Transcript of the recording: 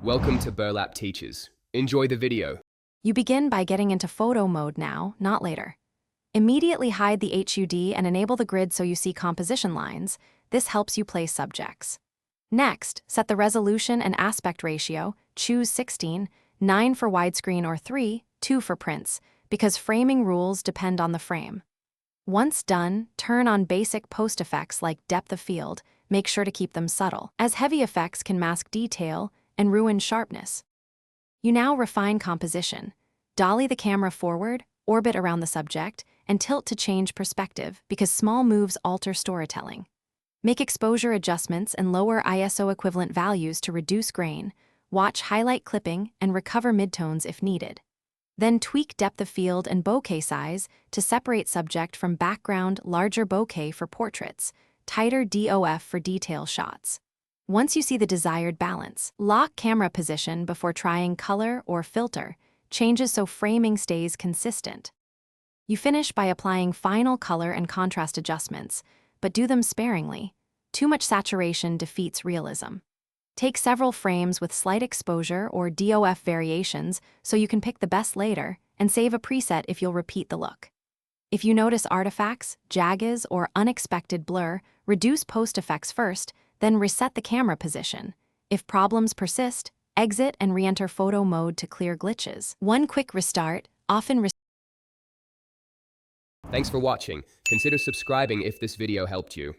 Welcome to Burlap Teachers. Enjoy the video. You begin by getting into photo mode now, not later. Immediately hide the HUD and enable the grid so you see composition lines. This helps you place subjects. Next, set the resolution and aspect ratio, choose 16, 9 for widescreen or 3, 2 for prints, because framing rules depend on the frame. Once done, turn on basic post effects like depth of field. Make sure to keep them subtle, as heavy effects can mask detail and ruin sharpness. You now refine composition. Dolly the camera forward, orbit around the subject, and tilt to change perspective because small moves alter storytelling. Make exposure adjustments and lower ISO equivalent values to reduce grain. Watch highlight clipping and recover midtones if needed. Then tweak depth of field and bokeh size to separate subject from background, larger bokeh for portraits, tighter DOF for detail shots. Once you see the desired balance, lock camera position before trying color or filter, changes so framing stays consistent. You finish by applying final color and contrast adjustments, but do them sparingly. Too much saturation defeats realism. Take several frames with slight exposure or DOF variations so you can pick the best later, and save a preset if you'll repeat the look. If you notice artifacts, jaggeds, or unexpected blur, reduce post effects first, then reset the camera position. If problems persist, exit and re-enter photo mode to clear glitches. One quick restart, Thanks for watching. Consider subscribing if this video helped you.